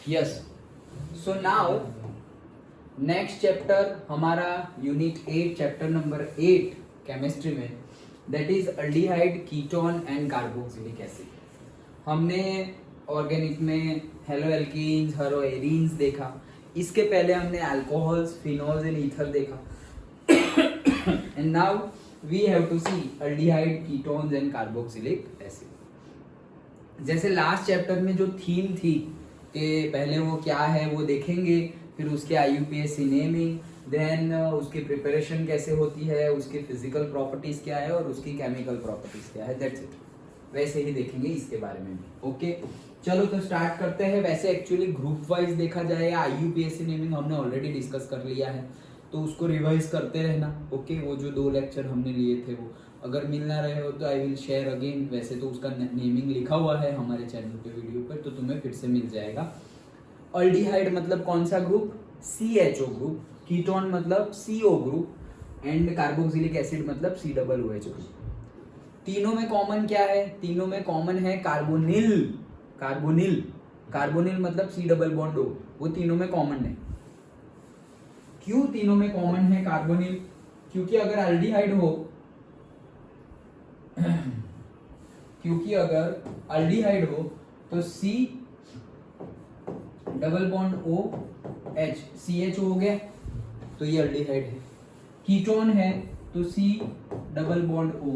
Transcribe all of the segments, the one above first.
Yes, so now next chapter हमारा unit 8 chapter number 8 chemistry में, that is aldehyde, ketone and carboxylic acid. हमने organic में halo alkenes, halo arenes देखा। इसके पहले हमने अल्कोहल्स, फिनोल्स एंड ईथर देखा। And now we have to see aldehyde, ketones and carboxylic acid. जैसे last chapter में जो थीम थी कि पहले वो क्या है वो देखेंगे, फिर उसके IUPAC नेमिंग, देन उसकी प्रिपरेशन कैसे होती है, उसकी फिजिकल प्रॉपर्टीज क्या है और उसकी केमिकल प्रॉपर्टीज क्या है, दैट्स इट। वैसे ही देखेंगे इसके बारे में भी। ओके, चलो तो स्टार्ट करते हैं। वैसे एक्चुअली ग्रुप वाइज देखा जाए, IUPAC नेमिंग हमने ऑलरेडी डिस्कस कर लिया है, तो उसको रिवाइज करते रहना। ओके, वो जो 2 लेक्चर हमने लिए थे वो अगर मिल ना रहे हो तो आई विल शेयर अगेन। वैसे तो उसका नेमिंग लिखा हुआ है हमारे चैनल पे वीडियो पर, तो तुम्हें फिर से मिल जाएगा। अल्डिहाइड मतलब कौन सा ग्रुप? CHO group. कीटोन मतलब CO group and carboxylic acid मतलब COOH ग्रुप। तीनों में कॉमन क्या है? तीनों में कॉमन है कार्बोनिल। कार्बोनिल, कार्बोनिल मतलब C डबल बॉन्ड O, वो तीनों में कॉमन है। क्यों तीनों में कॉमन है कार्बोनिल? क्योंकि अगर अल्डिहाइड हो क्योंकि अगर अल्डिहाइड हो तो C double bond OH, CH हो गया तो ये अल्डिहाइड है। कीटोन है तो C डबल बॉन्ड O,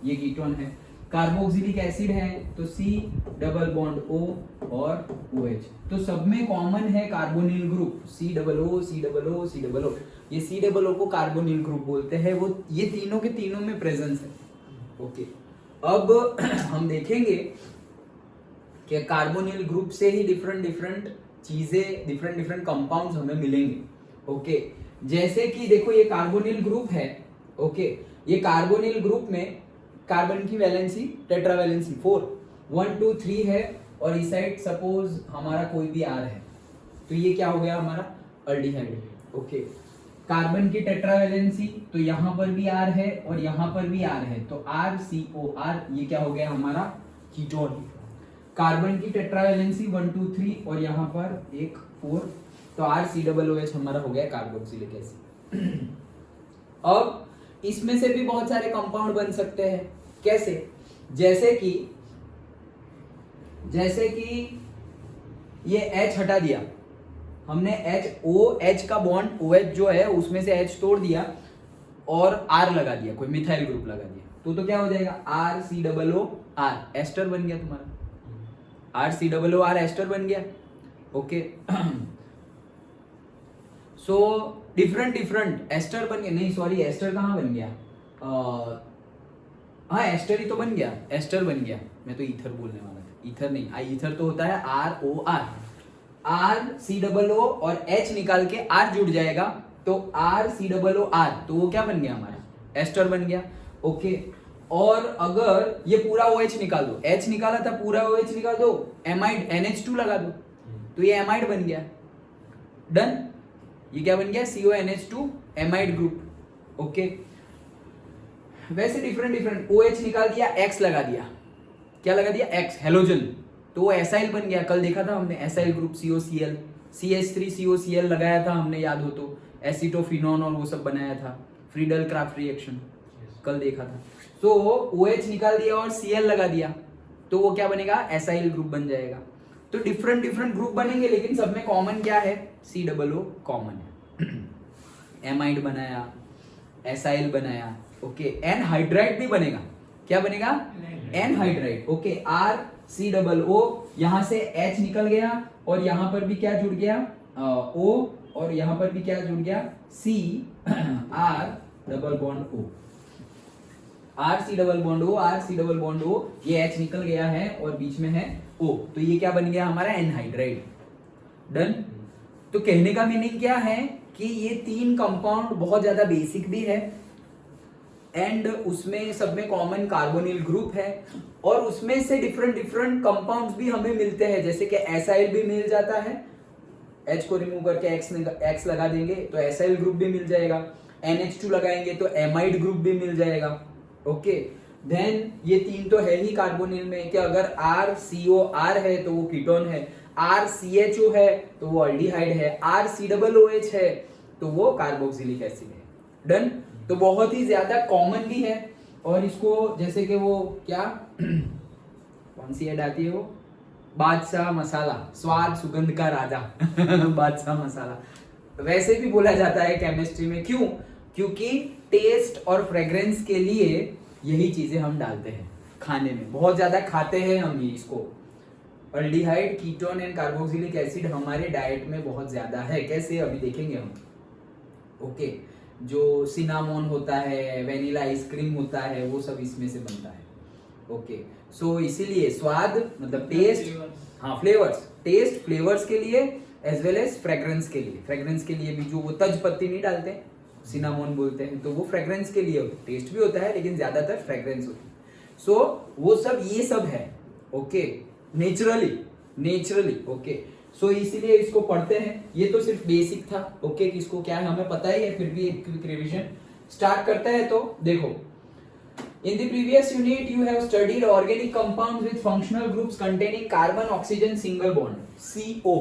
ये कीटोन है। कार्बोक्सिलिक एसिड है तो C डबल बॉन्ड O और OH। तो सब में कॉमन है carbonyl group, C double O, C double O, C double O। ये C डबल O को कार्बोनिल ग्रुप बोलते हैं। वो ये तीनों के तीनों में प्रेजेंस है। ओके, अब हम देखेंगे कि कार्बोनिल ग्रुप से ही डिफरेंट चीजें, डिफरेंट कंपाउंड्स हमें मिलेंगे। ओके, जैसे कि देखो ये कार्बोनिल ग्रुप है। ओके, ये कार्बोनिल ग्रुप में कार्बन की वैलेंसी, टेट्रावैलेंसी 4, 1 2 3 है, और इस साइड सपोज हमारा कोई भी R है, तो ये क्या हो गया हमारा? अल्डिहाइड। ओके, कार्बन की टेट्रावैलेंसी, तो यहां पर भी R है और यहां पर भी R है, तो RCOR, ये क्या हो गया हमारा? कीटोन। कार्बन की टेट्रावैलेंसी 1 2 3 और यहाँ पर एक 4, तो RCOOH हमारा हो गया कार्बोक्सिलिक एसिड। अब इसमें से भी बहुत सारे कंपाउंड बन सकते हैं। कैसे? जैसे कि ये H हटा दिया हमने, H का बॉन्ड OH जो है उसमें से H तोड़ दिया और R लगा दिया, कोई मिथाइल ग्रुप लगा दिया, तो क्या हो जाएगा? RCOOR, एस्टर बन गया तुम्हारा। RCOOR एस्टर बन गया। ओके, सो डिफरेंट एस्टर बन गया। नहीं सॉरी, एस्टर कहाँ बन गया? हाँ, एस्टर ही तो बन गया, एस्टर बन गया। मैं तो ईथर बोलने वाला था, ईथर नहीं। ईथर तो होता है ROR, RCOO और H निकाल के R जुड़ जाएगा, तो RCOOR, तो वो क्या बन गया हमारा? एस्टर बन गया। ओके, और अगर ये पूरा OH निकाल दो, H निकाला था, पूरा OH निकाल दो, एमाइड NH2 लगा दो, तो ये एमाइड बन गया। डन, ये क्या बन गया? CONH2 amide group. ओके, वैसे डिफरेंट OH निकाल दिया, X लगा दिया, क्या लगा दिया? X, हेलोजन, तो वो एसाइल बन गया। कल देखा था हमने एसाइल ग्रुप, COCl, CH3COCl लगाया था हमने, याद हो तो, एसिटोफिनोन और वो सब बनाया था, फ्रीडल क्राफ्ट रिएक्शन, कल देखा था। तो OH निकाल दिया और Cl लगा दिया, तो वो क्या बनेगा? एसाइल ग्रुप बन जाएगा। तो डिफरेंट ग्रुप बनेंगे, लेकिन सब में कॉमन क्या है? COO कॉमन है। एमाइड बनाया, एसाइल बनाया। ओके, एनहाइड्राइड भी बनेगा। क्या बनेगा? एनहाइड्राइड। ओके, RCOO, यहां से H निकल गया और यहां पर भी क्या जुड़ गया? O, और यहां पर भी क्या जुड़ गया? C, R double bond O, RC double bond O, RC double bond O, ये H निकल गया है और बीच में है O, तो ये क्या बन गया हमारा? एनहाइड्राइड। डन। तो कहने का मीनिंग क्या है कि ये 3 कंपाउंड बहुत ज्यादा बेसिक भी है, एंड उसमें सब में कॉमन कार्बोनिल ग्रुप है, और उसमें से डिफरेंट कंपाउंड्स भी हमें मिलते हैं। जैसे कि एसाइल भी मिल जाता है, H को रिमूव करके X लगा देंगे तो एसाइल ग्रुप भी मिल जाएगा, NH2 लगाएंगे तो एमाइड ग्रुप भी मिल जाएगा। ओके, देन ये 3 तो है ही कार्बोनिल में कि अगर RCOR है तो वो कीटोन है, RCHO है तो वो अल्डिहाइड है, RCOOH है तो वो कार्बोक्सिलिक एसिड है। डन। तो बहुत ही ज्यादा कॉमन भी है, और इसको जैसे कि वो क्या कौन सी ऐड आती है वो, बादशाह मसाला, स्वाद सुगंध का राजा बादशाह मसाला, वैसे भी बोला जाता है केमिस्ट्री में। क्यों? क्योंकि टेस्ट और फ्रेग्रेंस के लिए यही चीजें हम डालते हैं खाने में, बहुत ज्यादा खाते हैं हम ये इसको। Aldehyde, ketone and carboxylic acid हमारे डाइट में बहुत ज्यादा है। कैसे? अभी देखेंगे हम। ओके, जो सिनामोन होता है, वेनिला आइसक्रीम होता है, वो सब इसमें से बनता है। ओके, सो इसीलिए स्वाद मतलब टेस्ट, हाँ फ्लेवर्स, टेस्ट फ्लेवर्स के लिए एज वेल एज फ्रेग्रेंस के लिए। फ्रेग्रेंस के लिए भी जो वो तज पत्ती नहीं डालते, सिनामोन बोलते हैं, तो वो फ्रेग्रेंस के लिए होता है। टेस्ट भी होता है लेकिन ज्यादातर फ्रेग्रेंस होती है। सो वो सब, ये सब है। Okay, naturally. ओके, सो इसीलिए इसको पढ़ते हैं। ये तो सिर्फ बेसिक था। ओके, कि इसको क्या है हमें पता ही है, फिर भी एक क्विक रिवीजन स्टार्ट करते हैं। तो देखो, in the previous unit you have studied organic compounds with functional groups containing carbon oxygen single bond, CO,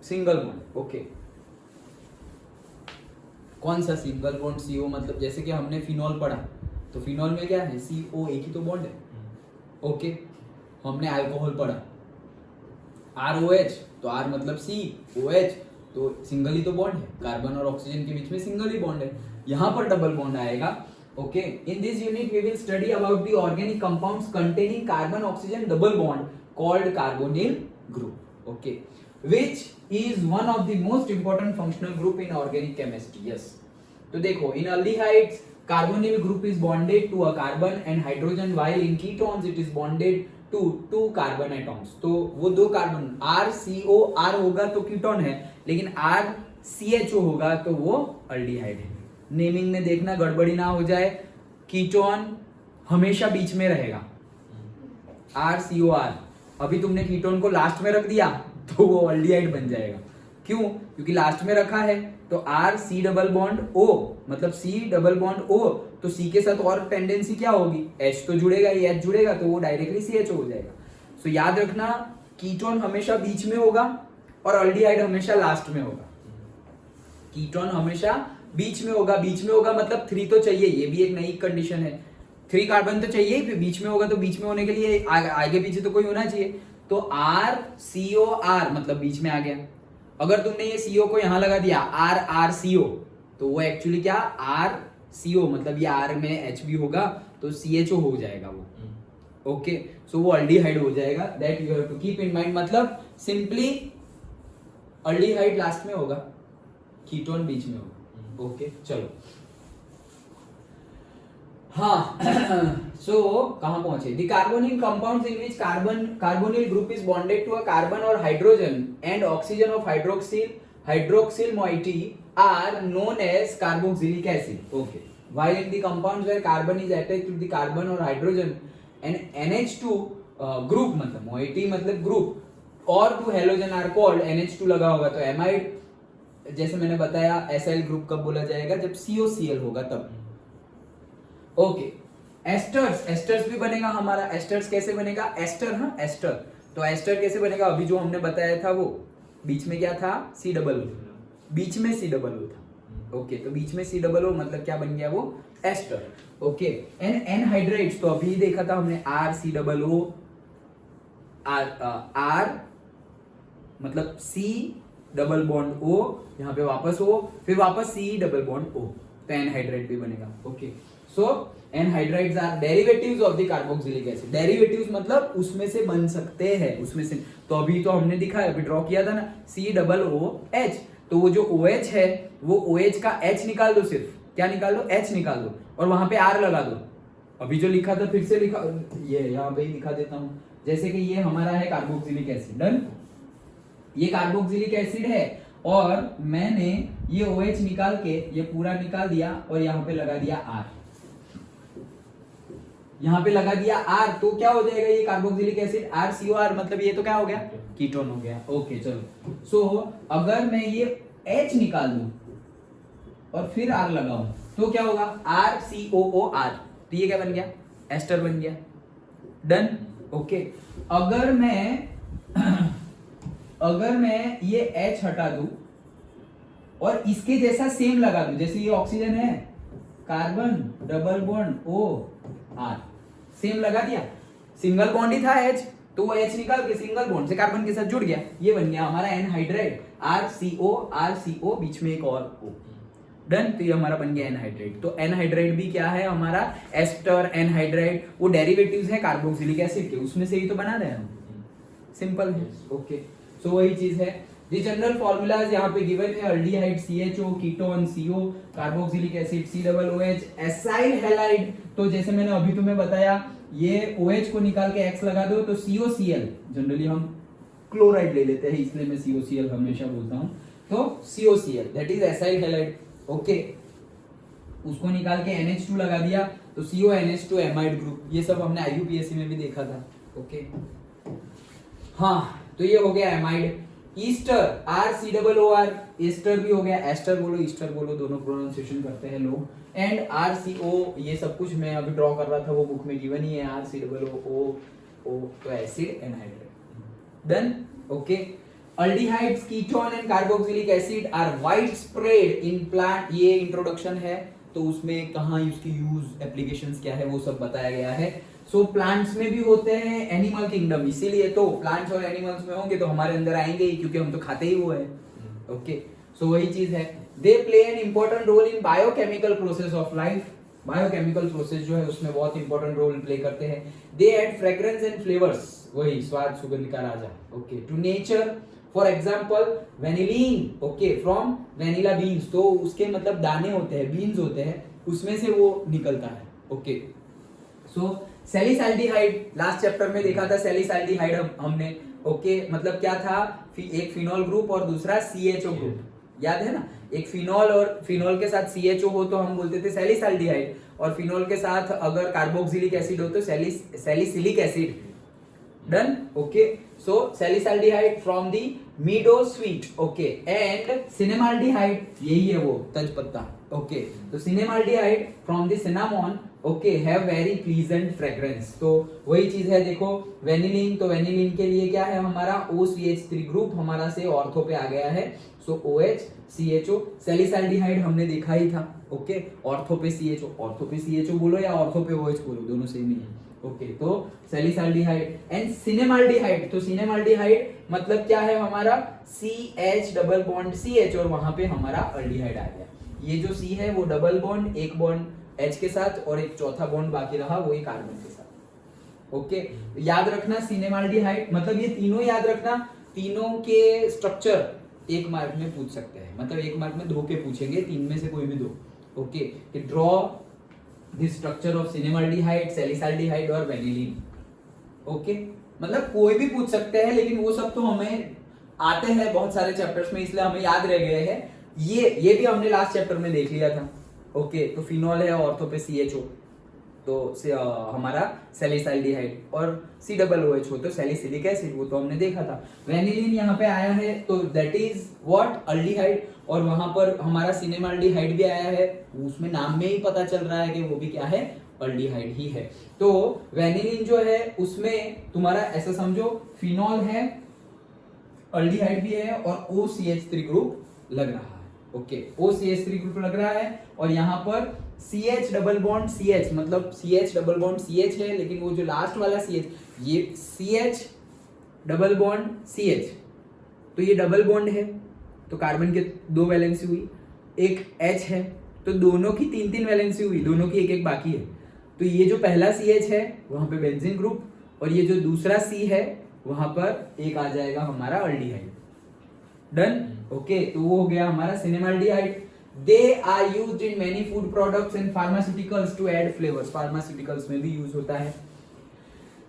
single bond। Okay, कौन सा सिंगल बॉन्ड CO? मतलब जैसे कि हमने फिनॉल पढ़ा, तो फिनॉल में क्या है? CO, एक ही तो बॉन्ड है। ओके, हमने अल्कोहल पढ़ा, ROH, तो R मतलब C, OH तो सिंगल ही तो बॉन्ड है, कार्बन और ऑक्सीजन के बीच में सिंगल ही बॉन्ड है। यहाँ पर डबल बॉन्ड आएगा। Okay, in this unit we will study about the organic compounds containing carbon oxygen double bond called carbonyl group. Okay, which is one of the most important functional group in organic chemistry. Yes, तो देखो, in aldehydes carbonyl group is bonded to a carbon and hydrogen, while in ketones it is bonded to 2 carbon atoms. तो वो 2 carbon, RCOR होगा तो ketone है, लेकिन RCHO होगा तो वो अल्डिहाइड है। नेमिंग में देखना गड़बड़ी ना हो जाए, कीटोन हमेशा बीच में रहेगा, RCOR। अभी तुमने कीटोन को लास्ट में रख दिया तो वो अल्डिहाइड बन जाएगा। क्यों? क्योंकि लास्ट में रखा है। तो RC डबल बॉन्ड O, मतलब C डबल बॉन्ड O, तो C के साथ और टेंडेंसी क्या होगी? H तो जुड़ेगा, ये H जुड़ेगा तो वो डायरेक्टली CHO हो जाएगा। सो याद रखना, कीटोन हमेशा बीच में होगा और अल्डिहाइड हमेशा लास्ट में होगा। कीटोन हमेशा बीच में होगा मतलब 3 तो चाहिए, ये भी एक नई कंडीशन है। 3 कार्बन तो चाहिए, फिर बीच में होगा तो बीच में होने के लिए आगे पीछे तो कोई होना चाहिए। तो RCOR मतलब बीच में आ गया। अगर तुमने ये CO को यहां लगा दिया RRCO, तो वो एक्चुअली क्या, RCO मतलब ये R में H भी होगा तो CHO हो जाएगा वो। ओके, सो वो अल्डिहाइड हो जाएगा। That you have to keep in mind. मतलब सिंपली अल्डिहाइड लास्ट में होगा, कीटोन बीच में होगा। ओके, चलो हाँ सो कहां पहुंचे? The carbonyl compounds in which carbonyl group is bonded to a carbon और hydrogen and oxygen of hydroxyl moiety are known as carboxylic acid. Okay, while in the compounds where carbon is attached to the carbon or hydrogen and NH2 group मतलब moiety मतलब group और 2 halogen are called, NH2 लगा होगा तो amide. जैसे मैंने बताया acyl group कब बोला जाएगा? जब COCl होगा तब। ओके, एस्टर्स भी बनेगा हमारा। एस्टर्स कैसे बनेगा? एस्टर, हाँ एस्टर। तो एस्टर कैसे बनेगा? अभी जो हमने बताया था वो बीच में क्या था? C+O, बीच में C+O था। ओके, तो बीच में C+O मतलब क्या बन गया वो? एस्टर। ओके, एनहाइड्राइड्स तो अभी देखा था हमने, RCOO, R मतलब C डबल बॉन्ड O, यहाँ पे वापस O, फिर वापस C डबल बॉन्ड O, तो एनहाइड्राइड भी बनेगा। Okay, so anhydrides are derivatives of the carboxylic acid. Derivatives मतलब उसमें से बन सकते हैं, उसमें से। तो अभी तो हमने दिखाया, अभी ड्रॉ किया था ना, COOH। तो वो जो OH है वो OH का H निकाल दो, सिर्फ क्या निकाल दो? H निकाल दो, और वहां पे R लगा दो। अभी जो लिखा था फिर से लिखा, ये यहाँ पे लिखा देता हूं। जैसे कि ये हमारा है कार्बोक्सिलिक एसिड। डन, ये कार्बोक्सिलिक एसिड है और मैंने ये OH निकाल के ये पूरा निकाल दिया और यहाँ पे लगा दिया R, यहाँ पे लगा दिया R, तो क्या हो जाएगा ये कार्बोक्सिलिक एसिड? RCOR मतलब ये तो क्या हो गया? कीटोन हो गया। ओके, चलो। सो अगर मैं ये H निकाल दूं और फिर R लगाऊं तो क्या होगा? RCOOR, तो ये क्या बन गया? एस्टर बन गया। डन। ओके, अगर मैं अगर मैं ये H हटा दूं और इसके जैसा सेम लगा दूं, जैसे ये ऑक्सीजन है, carbon double bond O R, same लगा दिया, सिंगल बॉन्ड ही था H, तो वो H निकाल के सिंगल बॉन्ड से कार्बन के साथ जुड़ गया, ये बन गया हमारा एनहाइड्राइड, RCO बीच में एक और O, डन। तो ये हमारा बन गया एनहाइड्राइड। तो एनहाइड्राइड भी क्या है हमारा, एस्टर एनहाइड्राइड, वो डेरिवेटिव्स है कार्बोक्सिलिक एसिड के, उसमें से ही तो बना रहे हैं हम, सिंपल है। ओके, सो वही चीज है। दी जनरल फॉर्मूलाज यहाँ पे गिवन है, aldehyde CHO, ketone CO, carboxylic acid COOH, acyl halide, तो जैसे मैंने अभी तुम्हें बताया, ये OH को निकाल के X लगा दो तो COCl, जनरली हम क्लोराइड ले लेते हैं इसलिए मैं COCl हमेशा बोलता हूँ, तो COCl that is acyl halide. Okay, उसको निकाल के NH2 लगा दिया तो CONH2 एमाइड ग्रुप, ये सब हमने IUPAC में भी देखा था। ओके, हाँ, तो ये हो गया एमाइड। ईस्टर RCOOR, ईस्टर भी हो गया, एस्टर बोलो ईस्टर बोलो, दोनों प्रोनाउंसिएशन करते हैं लोग। एंड RCO, ये सब कुछ मैं अभी ड्रॉ कर रहा था, वो बुक में गिवन ही है, RCOO, तो acid anhydride, done. Okay, aldehydes, ketone and carboxylic acid are widespread in plant, ये इंट्रोडक्शन है, तो उसमें कहाँ इसकी यूज, एप्लीकेशंस क्या है, वो सब बताया गया है। सो प्लांट्स में भी होते हैं, एनिमल किंगडम, इसीलिए तो प्लांट्स और एनिमल्स में होंगे तो हमारे अंदर आएंगे ही, क्योंकि हम तो खाते ही वो है। ओके, सो वही चीज है। They play an important role in biochemical process of life, biochemical process जो है उसमें बहुत इंपॉर्टेंट रोल प्ले करते हैं। They add fragrance and flavours, वही स्वाद सुगंध का राजा, okay, to nature. For example vanillin, okay, from vanilla beans, तो उसके मतलब दाने होते हैं, बीन्स होते हैं, उसमें से वो निकलता है। ओके, सो सैलिसाल्डिहाइड, लास्ट चैप्टर में देखा था सैलिसाल्डिहाइड हमने, ओके, मतलब क्या था, एक फिनॉल ग्रुप और दूसरा CHO ग्रुप, याद है ना, एक फिनॉल और फिनॉल के साथ CHO हो तो हम बोलते थे सैलिसाल्डिहाइड, और फिनॉल के साथ अगर कार्बोक्सिलिक एसिड हो तो salicylic acid, done. Okay, so salicylic from the meadow sweet, okay, and cinnamaldehyde, यही है वो तेजपत्ता, ओके, तो cinnamaldehyde from the cinnamon, okay, have very pleasant fragrance, तो वही चीज है। देखो वेनिलीन, तो वेनिलीन के लिए क्या है हमारा OCH3 ग्रुप हमारा से ऑर्थो पे आ गया है, सो OH CHO, सैलिसाल्डिहाइड हमने देखा ही था, ओके, ऑर्थो पे CHO बोलो या ऑर्थो पे OH बोलो, दोनों सेम ही है। ओके, तो सैलिसाल्डिहाइड एंड सिनेमाल्डिहाइड, तो सिनेमाल्डिहाइड मतलब क्या है हमारा CH डबल बॉन्ड CH, और वहां पे हमारा अल्डिहाइड आ गया। ये जो C है वो डबल बॉन्ड, एक बॉन्ड H के साथ और एक चौथा बॉन्ड बाकी रहा वो एक कार्बन के साथ। ओके, याद रखना सिनेमाल्डिहाइड मतलब ये तीनों याद रखना, तीनों के स्ट्रक्चर एक मार्क में पूछ सकते हैं, मतलब एक मार्क में 2 के पूछेंगे, 3 में से कोई भी 2। ओके, कि draw the structure of cinnamaldehyde, salicylic और vanillin, ओके, मतलब कोई भी पूछ सकते हैं, लेकिन वो सब तो हमें आते हैं बहुत सारे चैप्टर्स में, इसलिए हमें याद रह गए हैं। ये भी हमने लास्ट चैप्टर में देख लिया था। ओके, तो फिनॉल है ऑर्थो पे CHO, तो हमारा सैलिसाल्डिहाइड, और COOH हो तो सैलिसिलिक एसिड, वो तो हमने देखा था। वेनिलीन यहाँ पे आया है तो दैट इज व्हाट, अल्डिहाइड, और वहां पर हमारा सिनेमाल्डिहाइड भी आया है, उसमें नाम में ही पता चल रहा है कि वो भी क्या है, अल्डिहाइड ही है। तो वेनिलीन जो है उसमें तुम्हारा ऐसा समझो फिनॉल है, अल्डिहाइड भी है और OCH3 ग्रुप लग रहा है। ओके, OCH3 ग्रुप लग रहा है, और यहाँ पर CH डबल बॉन्ड CH, मतलब CH डबल बॉन्ड CH है, लेकिन वो जो लास्ट वाला CH, ये CH डबल बॉन्ड CH, तो ये डबल बॉन्ड है, तो कार्बन के 2 वैलेंसी हुई, एक H है तो दोनों की 3-3 वैलेंसी हुई, दोनों की 1-1 बाकी है। तो ये जो पहला CH है वहां पे बेंजीन ग्रुप, और ये जो दूसरा C है वहां पर एक आ जाएगा हमारा अल्डिहाइड, डन। ओके, तो वो हो गया हमारा cinnamaldehyde. They are used in many food products and pharmaceuticals to add flavours, pharmaceuticals में भी यूज होता है।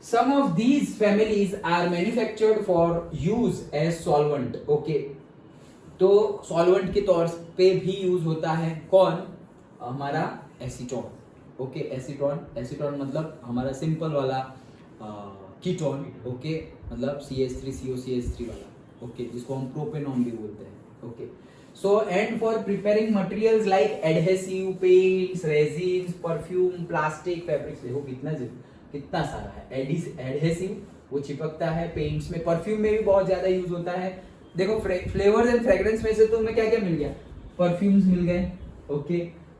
Some of these families are manufactured for use as solvent, okay, तो सॉल्वेंट के तौर पे भी यूज होता है, कौन, हमारा एसीटोन। ओके, एसीटोन मतलब हमारा सिंपल वाला कीटोन, ओके, मतलब CH3COCH3 वाला, ओके, जिसको हम प्रोपेनॉन भी बोलते हैं। Okay, so and for preparing materials like adhesive, paints, resins, perfume, plastic, fabrics, देखो कितना सारा है, एडहेसिव, वो चिपकता है। पेंट्स में, परफ्यूम में भी बहुत ज्यादा यूज होता है। देखो फ्लेवर्स एंड फ्रेग्रेंस में से तो हमें क्या क्या मिल गया, परफ्यूम्स मिल गए, ओके,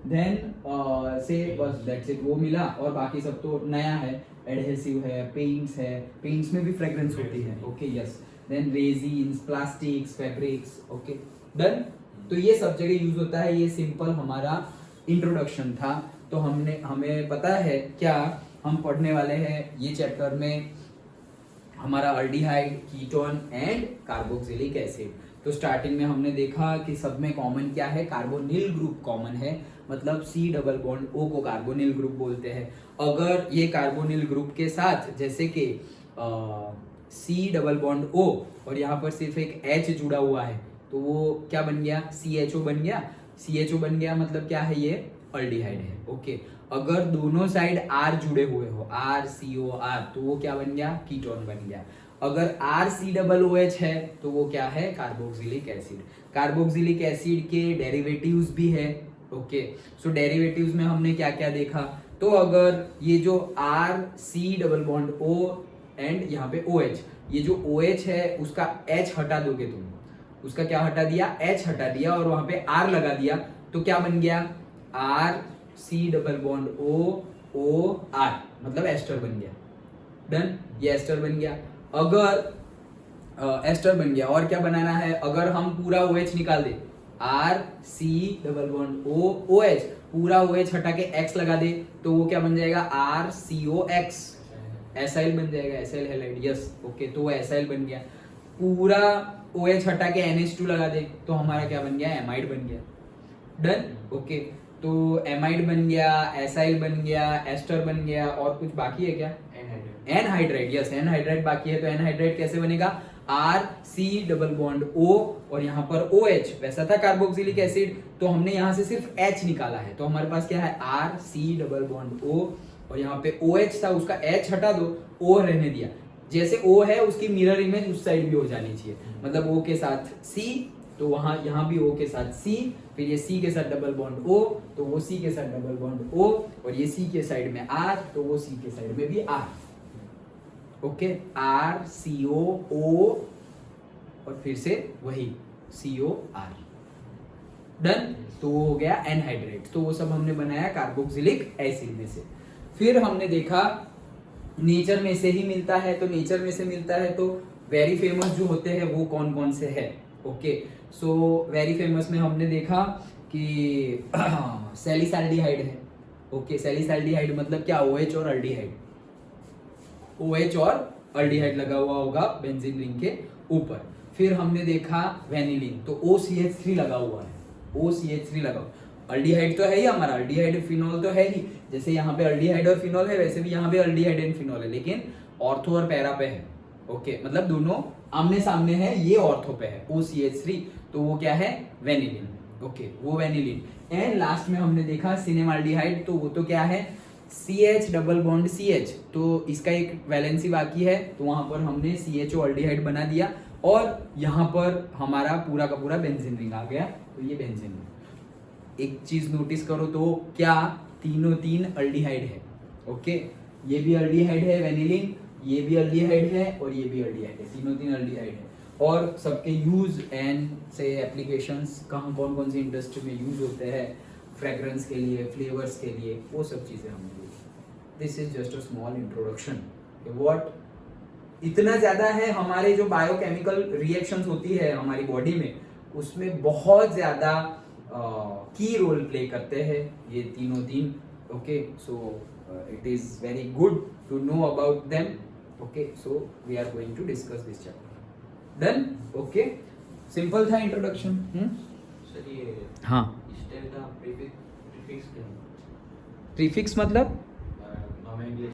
देन से बस दैट्स इट, वो मिला, और बाकी सब तो नया है, एडहेसिव है, पेंट्स है, पेंट्स में भी फ्रेग्रेंस होती है, okay yes, then resins, plastics, fabrics, okay done. तो ये सब जगह यूज होता है। ये सिंपल हमारा इंट्रोडक्शन था। तो हमें पता है क्या हम पढ़ने वाले हैं ये चैप्टर में, हमारा aldehyde, ketone and carboxylic acid. तो स्टार्टिंग में हमने देखा कि सब में कॉमन क्या है, कार्बोनिल ग्रुप कॉमन है, मतलब C डबल बॉन्ड O को कार्बोनिल ग्रुप बोलते हैं। अगर ये कार्बोनिल ग्रुप के साथ जैसे कि C डबल बॉन्ड O और यहाँ पर सिर्फ एक H जुड़ा हुआ है, तो वो क्या बन गया, CHO बन गया। CHO बन गया मतलब क्या है, ये अल्डिहाइड है, ओके। अगर दोनों साइड R जुड़े हुए हो, RCOR, तो वो क्या बन गया, कीटोन बन गया। अगर RCOOH है तो वो क्या है, कार्बोक्सिलिक एसिड। कार्बोक्सिलिक एसिड के डेरिवेटिव्स भी है, ओके। सो डेरिवेटिव्स में हमने क्या क्या देखा, तो अगर ये जो RC double bond O and यहाँ पे OH, ये जो OH है उसका H हटा दोगे तुम, उसका क्या हटा दिया, H हटा दिया, और वहां पे R लगा दिया, तो क्या बन गया, RC डबल बॉन्ड OR, मतलब एस्टर बन गया। डन, ये एस्टर बन गया। अगर एस्टर बन गया, और क्या बनाना है, अगर हम पूरा OH निकाल दे, RC डबल बॉन्ड OH, पूरा OH हटा के X लगा दे, तो वो क्या बन जाएगा, RCOX, एसाइल बन जाएगा, एसाइल हैलाइड, यस, ओके। तो वो एसाइल बन गया। पूरा OH हटा के NH2 लगा दे, तो हमारा क्या बन गया, एमाइड बन गया। Done, okay. तो एमाइड बन गया, एसाइल बन गया, एस्टर बन गया, और कुछ बाकी है क्या, एनहाइड्राइड, यस, एनहाइड्राइड बाकी है। तो एनहाइड्राइड कैसे बनेगा, RC डबल बॉन्ड O और यहाँ पर OH, वैसा था कार्बोक्सिलिक एसिड, तो हमने यहाँ से सिर्फ H निकाला है, तो हमारे पास क्या है, RC डबल बॉन्ड O, और यहाँ पे OH था, उसका H हटा दो, O रहने दिया। जैसे O है उसकी मिरर इमेज उस साइड भी हो जानी चाहिए, मतलब O के साथ C, तो वहां यहाँ भी O के साथ C, फिर ये C के साथ डबल बॉन्ड O, तो वो C के साथ डबल बॉन्ड O, और ये C के साइड में R, तो वो C के साइड में भी R, ओके, RCOO, और फिर से वही COR। डन, तो वो हो गया एनहाइड्रेट। तो वो सब हमने बनाया कार्बोक्सिलिक एसिड में से। फिर हमने देखा नेचर में से ही मिलता है, तो नेचर में से मिलता है तो वेरी फेमस जो होते हैं वो कौन कौन से है, ओके। सो वेरी फेमस में हमने देखा कि सैलिसैल्डिहाइड है, ओके। सैलिसैल्डिहाइड मतलब क्या, OH और अल्डिहाइड, OH और अल्डिहाइड लगा हुआ होगा बेंजीन रिंग के ऊपर। फिर हमने देखा वेनिलीन, तो OCH3 लगा हुआ है, OCH3 लगा हुआ। अल्डिहाइड तो है ही हमारा, अल्डिहाइड फिनॉल तो है ही, जैसे यहाँ पे अल्डिहाइड और फिनॉल है, वैसे भी यहाँ पे अल्डिहाइड एंड फिनॉल है, लेकिन ऑर्थो और पैरा पे है, ओके, मतलब दोनों आमने सामने है, ये ऑर्थो पे है OCH3, तो वो क्या है, वेनिलीन, ओके, वो वेनिलीन। एंड लास्ट में हमने देखा सिनेमाल्डिहाइड, तो वो तो क्या है, CH डबल बॉन्ड CH, तो इसका एक वैलेंसी बाकी है, तो वहां पर हमने CHO अल्डिहाइड बना दिया, और यहाँ पर हमारा पूरा का पूरा बेंजीन रिंग आ गया, तो ये बेंजीन रिंग। एक चीज नोटिस करो तो क्या, तीनों तीन अल्डिहाइड है, ओके, ये भी अल्डिहाइड है वेनिलीन, ये भी अल्डिहाइड है, और ये भी अल्डिहाइड है, तीनों तीन अल्डिहाइड है। और सबके यूज एंड से एप्लीकेशंस कहाँ कौन कौन सी इंडस्ट्री में यूज होते हैं, फ्रेग्रेंस के लिए, फ्लेवर्स के लिए, वो सब चीजें हमने देखी। This is just a small introduction. What इतना ज्यादा है, हमारे जो बायोकेमिकल रिएक्शंस होती है हमारी बॉडी में, उसमें बहुत ज्यादा की रोल प्ले करते हैं ये तीनों तीन, okay. So it is very good to know about them, okay. So we are going to discuss this chapter. Done, okay, simple था इंट्रोडक्शन। सर ये हाँ, स्टेल का प्रीफिक्स क्या है? प्रीफिक्स मतलब